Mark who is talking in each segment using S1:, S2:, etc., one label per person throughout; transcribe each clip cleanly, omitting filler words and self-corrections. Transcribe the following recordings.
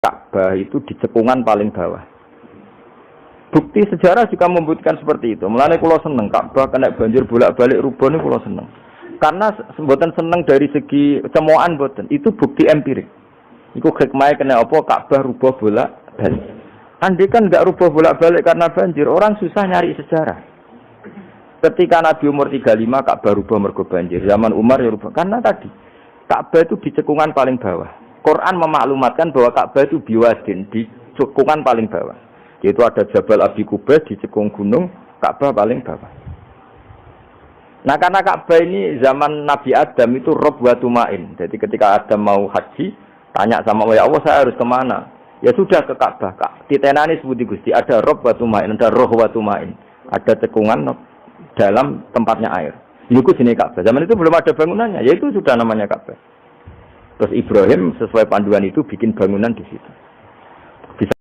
S1: Ka'bah itu di cekungan paling bawah. Bukti sejarah juga membuktikan seperti itu. Mulane kula seneng Ka'bah kena banjir bolak-balik rubuh niku kula seneng. Karena mboten seneng dari segi cemoan mboten. Itu bukti empirik. Iku hikmahnya kena apa Ka'bah rubuh bolak-balik. Andai kan enggak rubuh bolak-balik karena banjir, orang susah nyari sejarah. Ketika Nabi umur 35 Ka'bah rubuh mergo banjir. Zaman Umar ya rubuh. Karena tadi Ka'bah itu di cekungan paling bawah. Quran memaklumatkan bahwa Ka'bah itu biwadin, di cekungan paling bawah. Yaitu ada Jabal Abi Qubais di cekung gunung, Ka'bah paling bawah. Nah karena Ka'bah ini zaman Nabi Adam itu rob wa tumain. Jadi ketika Adam mau haji, tanya sama Allah, ya Allah saya harus kemana? Ya sudah ke Ka'bah. Titenani sebuti Gusti, ada rob wa tumain, ada roh wa tumain. Ada cekungan dalam tempatnya air. Itu sini Ka'bah. Zaman itu belum ada bangunannya, yaitu sudah namanya Ka'bah. Terus Ibrahim sesuai panduan itu bikin bangunan di situ. Bisa.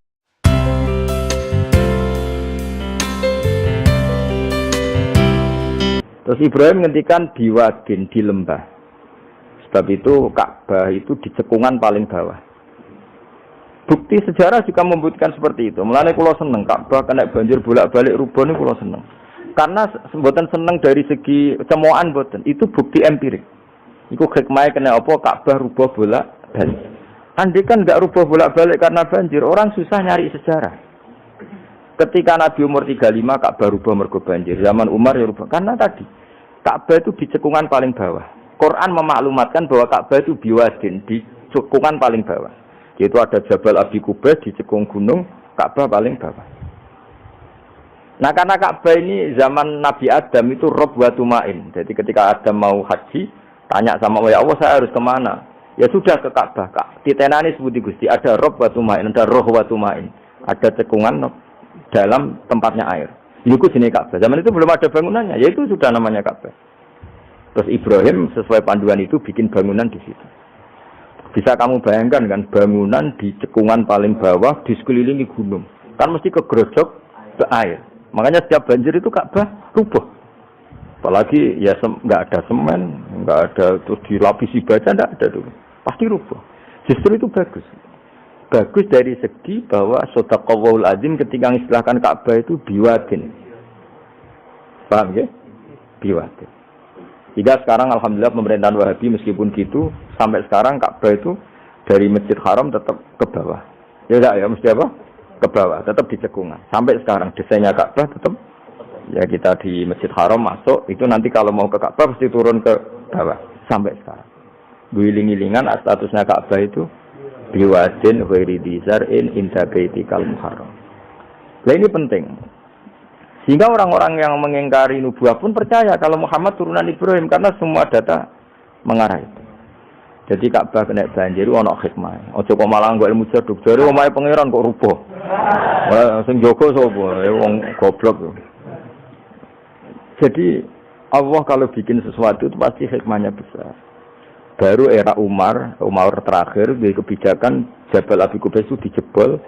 S1: Terus Ibrahim ngendikan biwadin di lembah. Sebab itu Ka'bah itu di cekungan paling bawah. Bukti sejarah juga membuktikan seperti itu. Mulane kula seneng Ka'bah kena banjir bolak-balik rubuh niku kula seneng. Karena mboten seneng dari segi cemoan mboten. Itu bukti empirik. Iku hikmahnya kena apa Ka'bah rubuh bolak-balik. Andai kan enggak rubuh bolak-balik karena banjir, orang susah nyari sejarah. Ketika Nabi umur 35 Ka'bah rubuh mergo banjir. Zaman Umar ya rubuh. Karena tadi Ka'bah itu di cekungan paling bawah. Quran memaklumatkan bahwa Ka'bah itu biwadin, di cekungan paling bawah. Yaitu ada Jabal Abi Qubais di cekung gunung, Ka'bah paling bawah. Nah karena Ka'bah ini zaman Nabi Adam itu rob wa tumain. Jadi ketika Adam mau haji, tanya sama Allah, ya Allah saya harus kemana? Ya sudah ke Ka'bah. Titenani sebuti Gusti, ada rob wa tumain, ada roh wa tumain. Ada cekungan dalam tempatnya air. Itu sini Ka'bah. Zaman itu belum ada bangunannya, yaitu sudah namanya Ka'bah. Terus Ibrahim sesuai panduan itu bikin bangunan di situ. Bisa kamu bayangkan kan bangunan di cekungan paling bawah di sekelilingi gunung. Kan mesti kegerojok ke air. Makanya setiap banjir itu Ka'bah rubuh. Apalagi ya nggak ada semen, nggak ada terus dilapisi baja, nggak ada dulu. Pasti rubuh. Justru itu bagus. Bagus dari segi bahwa shadaqallahul azim ketika mengistilahkan Ka'bah itu biwadin. Paham ya? Biwadin. Jika sekarang alhamdulillah pemerintahan Wahabi meskipun gitu sampai sekarang Ka'bah itu dari Masjid Haram tetap ke bawah. Ya enggak ya mesti apa? Ke bawah, tetap di cekungan. Sampai sekarang desainnya Ka'bah tetap ya kita di Masjid Haram masuk itu nanti kalau mau ke Ka'bah pasti turun ke bawah sampai sekarang. Guling-gilingan statusnya Ka'bah itu biwadin ghairi dzar'in inda baitikal muharram. Nah ini penting. Sehingga orang-orang yang mengingkari nubuah pun percaya kalau Muhammad turunan Ibrahim karena semua data mengarah itu. Jadi Ka'bah kena banjir ana hikmah. Aja kok malah nggo ilmu jaduk jare omahe pangeran kok rubuh. Wah sing jaga sapa? Wong goblok. Jadi Allah kalau bikin sesuatu itu pasti hikmahnya besar. Baru era Umar terakhir di kebijakan Jabal Abi Qubais itu dijebol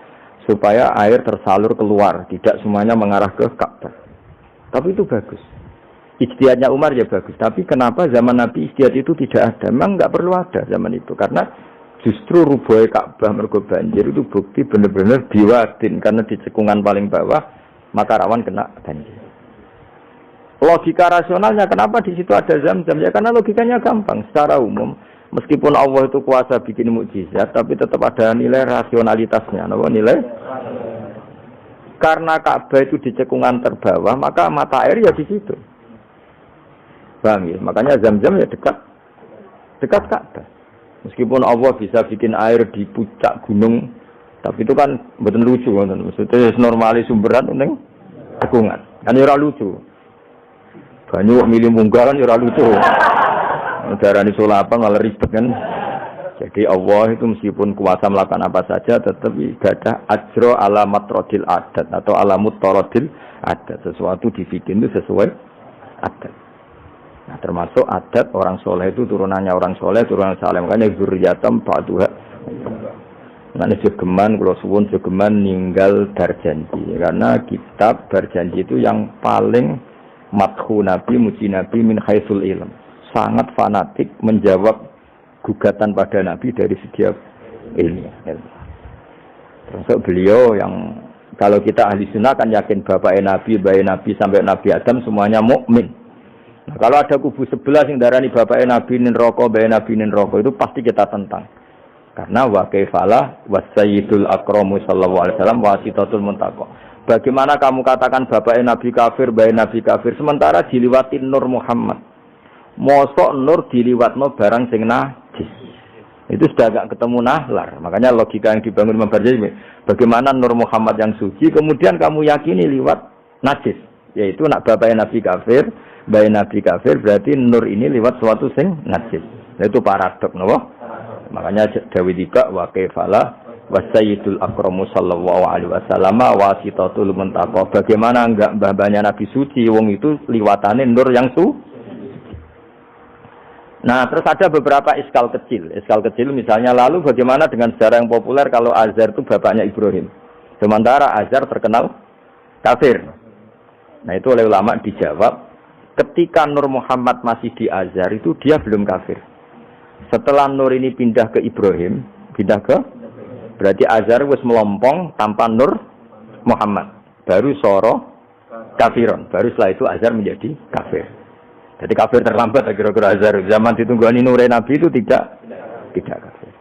S1: supaya air tersalur keluar, tidak semuanya mengarah ke Ka'bah. Tapi itu bagus. Ijtihadnya Umar ya bagus. Tapi kenapa zaman Nabi ijtihad itu tidak ada? Memang nggak perlu ada zaman itu. Karena justru rubuhnya Ka'bah mergo banjir itu bukti benar-benar biwadin. Karena di cekungan paling bawah, maka rawan kena banjir. Logika rasionalnya kenapa di situ ada Zam-Zam? Ya karena logikanya gampang. Secara umum, meskipun Allah itu kuasa bikin mukjizat, tapi tetap ada nilai rasionalitasnya. Apa nilai? Karena Ka'bah itu di cekungan terbawah, maka mata air ya di situ. Bang, ya? Makanya Zam-Zam ya dekat Ka'bah. Meskipun Allah bisa bikin air di puncak gunung, tapi itu kan betul lucu, maksudnya normali sumberan neng cekungan. Kan ora lucu. Banyak milih munggah kan ora lucu. Darani sulapan malah ribet kan. Jadi Allah itu meskipun kuasa melakukan apa saja tetap ibadah ajro ala matrodil adat atau ala mutarodil adat. Sesuatu dibikin itu sesuai adat. Nah, termasuk adat orang soleh itu turunannya orang soleh, turunan saleh. Makanya zuriyatam ba'duha. Nah, jogeman kalau suwun jogeman ninggal berjanji. Karena kitab berjanji itu yang paling madhu Nabi, muji Nabi min haitsul ilm. Sangat fanatik menjawab gugatan pada Nabi dari segi ilmiah. Termasuk beliau yang kalau kita ahli sunnah kan yakin bapaknya Nabi, bayi Nabi sampai Nabi Adam semuanya mukmin. Nah, kalau ada kubu sebelah yang darani bapaknya Nabi nin rokok, bayi Nabi nin rokok itu pasti kita tentang. Karena wa kaifalah wasayyidul akramu sallallahu alaihi wasallam wasitatul muntaqo. Bagaimana kamu katakan bapaknya Nabi kafir, bayi Nabi kafir sementara diliwatin Nur Muhammad. Mosok Nur diliwatno barang sing najis. Itu sudah agak ketemu nahlar. Makanya logika yang dibangun Imam Barzali, bagaimana Nur Muhammad yang suci kemudian kamu yakini liwat najis, yaitu nak bapaknya Nabi kafir, bayi Nabi kafir, berarti Nur ini liwat suatu sing najis. Itu paradok, napa? Makanya Dawi dika wa kaifala wasayyidul akramu sallallahu alaihi wasallam wasitatul muntaqo. Bagaimana enggak mbah-mbahnya Nabi suci, wong itu liwatane Nur yang suci. Nah, terus ada beberapa iskal kecil. Iskal kecil misalnya lalu bagaimana dengan sejarah yang populer kalau Azhar itu bapaknya Ibrahim. Sementara Azhar terkenal kafir. Nah, itu oleh ulama dijawab, ketika Nur Muhammad masih di Azhar itu dia belum kafir. Setelah Nur ini pindah ke Ibrahim, berarti Azhar wis melompong tanpa Nur Muhammad. Baru soro kafiron. Baru setelah itu Azhar menjadi kafir. Jadi kafir terlambat kira-kira Azhar. Zaman ditunggani Nur Nabi itu tidak kafir.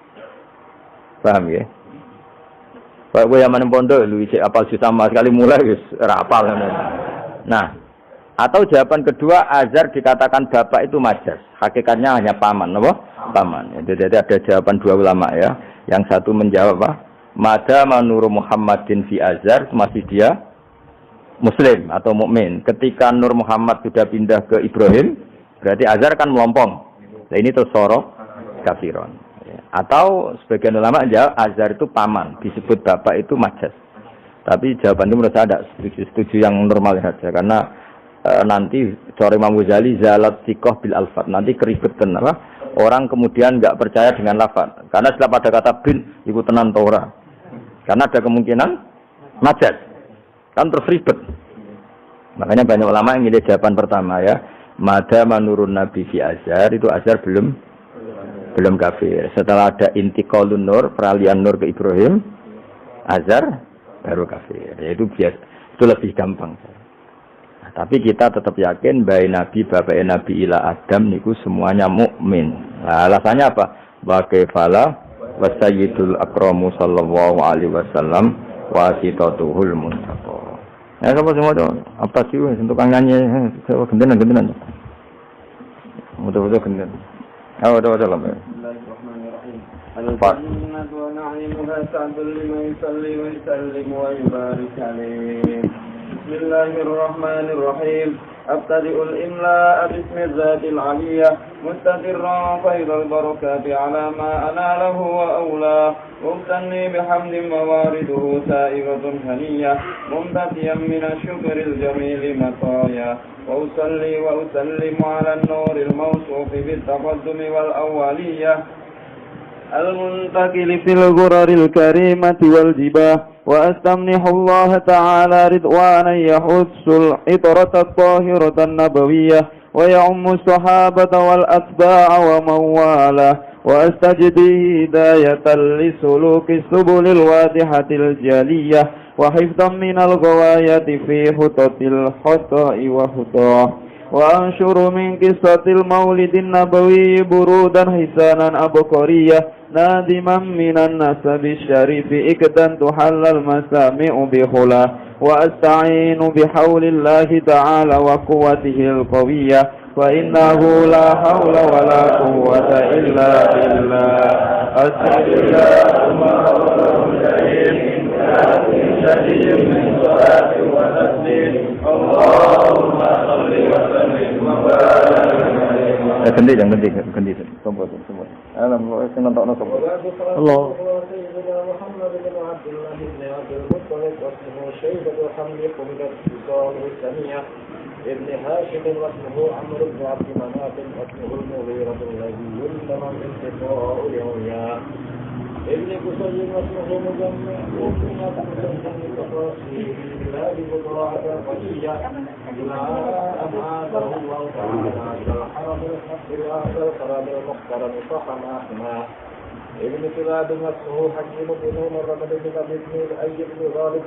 S1: Paham ya? Pak gue yang pondok lu isi apal sama sekali mulai wis rapal. Nah, atau jawaban kedua Azhar dikatakan bapak itu majas. Hakikatnya hanya paman, apa? Paman. Jadi ada jawaban dua ulama ya. Yang satu menjawab apa? Mada Nur Muhammadin fi Azhar masih dia Muslim atau mukmin. Ketika Nur Muhammad sudah pindah ke Ibrahim, berarti Azhar kan melompong. Nah ini tuh soro kafiron. Atau sebagian ulama jawab Azhar itu paman, disebut bapak itu majas. Tapi jawaban itu menurut saya ada setuju yang normal saja karena nanti cara Imam Ghazali zalat sikoh bil alfat, nanti keribetan apa? Orang kemudian nggak percaya dengan lafaz. Karena setelah pada kata bin ikut tenan Torah. Karena ada kemungkinan majas. Kan terus ribet. Makanya banyak ulama yang milih jawaban pertama ya. Mada menurun Nabi fi Azhar, itu Azhar belum kafir. Setelah ada intiqalun Nur, peralihan Nur ke Ibrahim, Azhar baru kafir. Itu biasa, itu lebih gampang. Nah, tapi kita tetap yakin bayi Nabi, bapak Nabi ila Adam niku semuanya mukmin. Nah, alasannya apa? Wa kaifala wasayyidul akramu sallallahu alaihi wasallam wasitatuhul muntaqo. Ya sapa semua to? Apa sih untuk kang nyanyi? Saya gendenan. Mudah-mudahan gendenan. Ayo dalam. Bismillahirrahmanirrahim. Al-jannatu wa na'imuha sa'dul liman yusalli wa yusallim wa yubarik alayhi. Bismillahirrahmanirrahim. أبتدئ الإملاء باسم الذات العلية مستقرا فيض البركات على ما أناله وأولاه مبتني بحمد موارده سائغة هنية ممتديا من الشكر الجميل مطايا وأصلي وأسلم على النور الموصوف بالتقدم والأولية المنتقل في الغرر الكريمة والجباه وأستمنح الله تعالى رضوانا يحث العطرة الطاهرة النبوية ويعم الصحابة والأتباع ومن والاه وأستجدي هداية لسلوك السبل الواضحة الجلية وحفظا من الغواية في خطط الخطأ وخطاه وأنشر من قصة المولد النبوي برودا حسانا أبقرية نادما من النسب الشريف إكدا تحل المسامع بخلا وأستعين بحول الله تعالى وقوته القوية فإنه لا حول ولا قوة إلا بالله أسأل من صلاة وتسليم اللهم صل وسلم وبارك ganti semua. Alam senang tak nak semua. Allah. ابن هاشم واسمه عمرو بن عبد مناف واسمه المغيرة الذي يلزم الانتقاء لعليا ابن قصي واسمه مجمع وكنا تحسن بتفاصيل بلاد بضراعة قلية إلى أن عاده الله تعالى إلى الحرم الحق وهذا القرار المحترم فحماهما
S2: ابن كلاب واسمه حكيم بن عمر بن ابن الأي بن غالب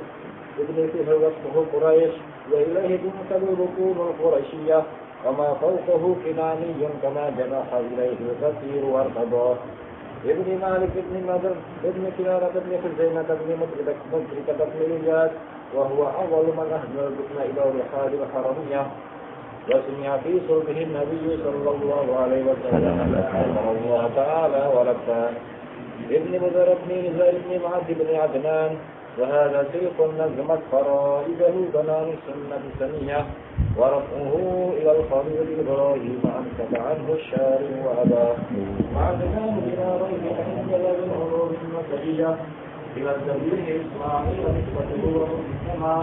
S2: ابن فهر واسمه قريش وإليه تنسب ركوب القريشية وما فوقه كناني كما جنح إليه الكثير وارتضاه ابن مالك ابن نضر ابن كلابة ابن خزيمة ابن مدركة ابن إلياس وهو أول من أهدى الركن إلى رحال الحرمية وسمع في صلبه النبي صلى الله عليه وسلم أمر الله تعالى ولبى ابن مدر ابن نزار ابن معد بن عدنان وهذا شيخ نظمت فرائده بنان السنة السنية ورفعه إلى الخليل إبراهيم أمسك عنه الشارع وأباه مع ذلك إلى ريب عند العلوم المسجية إلى السبيل إسماعيل نسبته ومسلما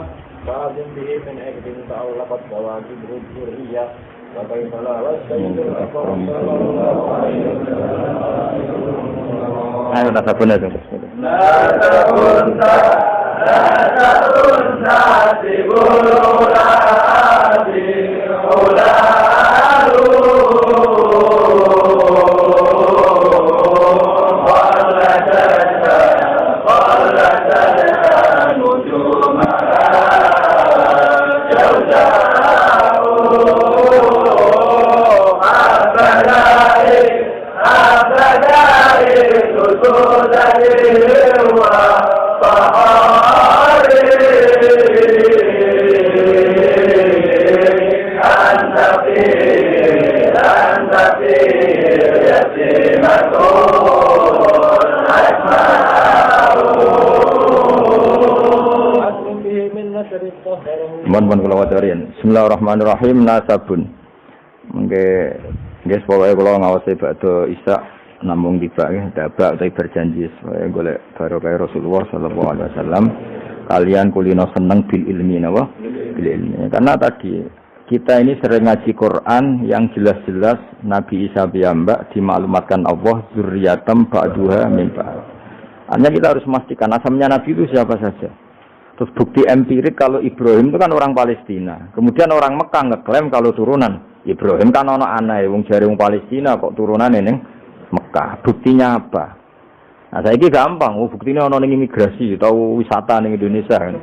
S2: فأذن به من عقد تعلقت كواكب الذرية وكيف لا والسيد الأكبر صلى الله عليه وسلم
S1: ayo tasabun aja. Bismillahirrahmanirrahim. Nasabun. Nggih pokoke kula ngawasi bakdo Isa namung tiba nggih dabak tapi berjanji supaya golek barokah Rasulullah sallallahu alaihi wasallam kalian kulino seneng bil ilmi napa bil ilmi. Karena tadi kita ini sering ngaji Quran yang jelas-jelas Nabi Isa piyambak dimaklumatkan Allah zurriyatam ba'duha min ba'd. Hanya kita harus memastikan asalnya Nabi itu siapa saja. Terus bukti empirik kalau Ibrahim itu kan orang Palestina. Kemudian orang Mekah ngeklaim kalau turunan Ibrahim kan ono anake wong jare wong Palestina kok turunane ning Mekah. Buktinya apa? Nah, saiki gampang, buktinya ono ning imigrasi atau wisata ning Indonesia kan.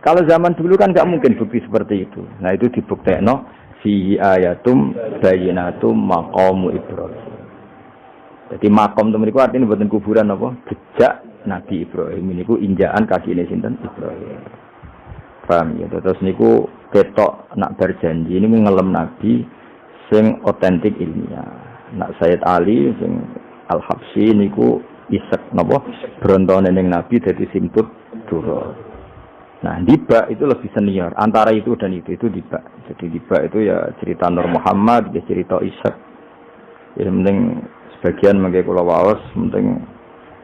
S1: Kalau zaman dulu kan enggak mungkin bukti seperti itu. Nah, itu dibuktekno fi ayatum bayyinatum maqamu Ibrahim. Jadi makom itu mriku artine mboten kuburan apa? Jejak Nabi Ibrahim niku injakan kakine sinten Ibrahim. Paham ya? Terus niku ketok nak berjanji ini ngelem Nabi sing otentik ilmiah. Nak Sayyid Ali sing Al-Habsyi niku isek napa brontone ning Nabi dadi simput dura. Nah, Diba itu lebih senior antara itu dan itu Diba. Jadi Diba itu ya cerita Nur Muhammad, ya cerita Ishak. Ya penting sebagian mengke kula waos penting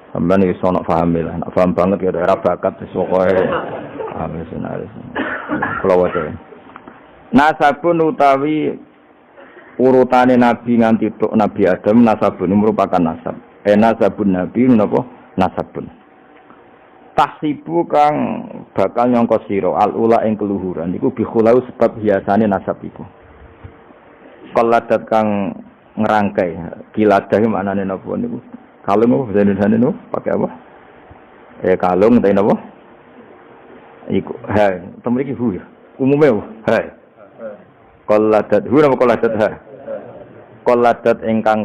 S1: sampeyan iso nak paham lah. Nak paham banget ya era bakat wis pokoke senaris. Kula waca. Nasabun utawi urutane nabi nganti tok Nabi Adam nasabun merupakan nasab. Nasabun nabi napa nasabun. Tahsibu kang bakal nyangka sira al-ula ing keluhuran iku bi khulau sebab hiasane nasab iku. Qalladat kang ngerangkai kiladah maknane napa niku? Kalung apa bahasa Indonesia niku pakai apa? Kalung ta napa? Iku ha, temriki hu ya. Umume ha. Qalladat hu napa qalladat ha? Qalladat ingkang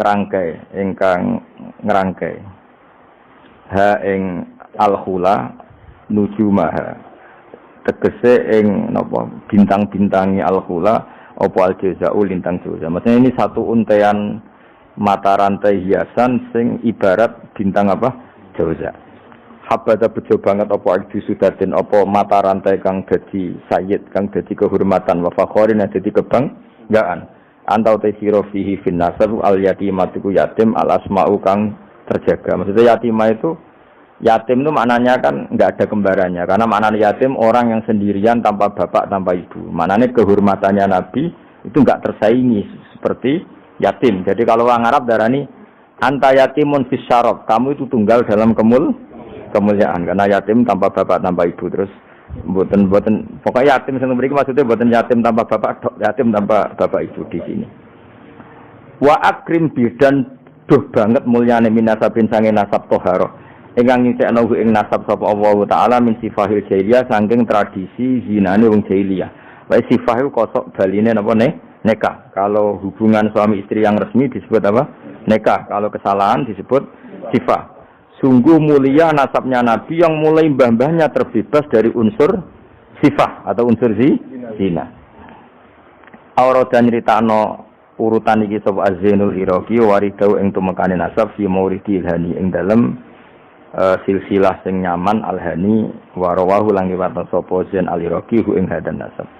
S1: ngerangkai. Ha ing al-khula nujumaha. Tegese ing napa bintang-bintangi al-khula apa al-jazau lintang jaza. Maksudnya ini satu untean mata rantai hiasan sing ibarat bintang apa? Jaza. Habada bejo banget apa aldi sudatin apa mata rantai kang dadi sayyid kang dadi kehormatan wa fakhorin dadi kebanggaan. Antau tesiro fihi fin nasab al yatimatiku yatim al asma'u kang terjaga. Maksudnya yatimah itu yatim itu maknanya kan enggak ada kembarannya. Karena maknanya yatim orang yang sendirian tanpa bapak tanpa ibu. Maknanya kehormatannya Nabi itu enggak tersaingi seperti yatim. Jadi kalau orang Arab darani anta yatimun fis syarab, kamu itu tunggal dalam kemuliaan karena yatim tanpa bapak tanpa ibu. Terus mboten pokoknya yatim sing mriki maksudnya mboten yatim tanpa bapak, yatim tanpa bapak ibu di sini. Wa akrim bi dan duh banget mulyane min nasabin sange nasab toharo. Ingkang nyucikna ing nasab sapa Allah taala min sifahil jahiliyah saking tradisi zinane wong jahiliyah. Wae sifah iku kosok baline napa nikah. Kalau hubungan suami istri yang resmi disebut apa? Nikah. Kalau kesalahan disebut sifah. Sungguh mulia nasabnya Nabi yang mulai mbah-mbahnya terbebas dari unsur sifah atau unsur zina. Aurada nyritakno urutan iki sapa Az-Zainul Iraqi waridau ing tumekane nasab fi mauridi ilhani ing dalem silsilah sing nyaman al-hani wa rawahu lan riwayat sapa Zain al-Iraqi ing hadan nasab.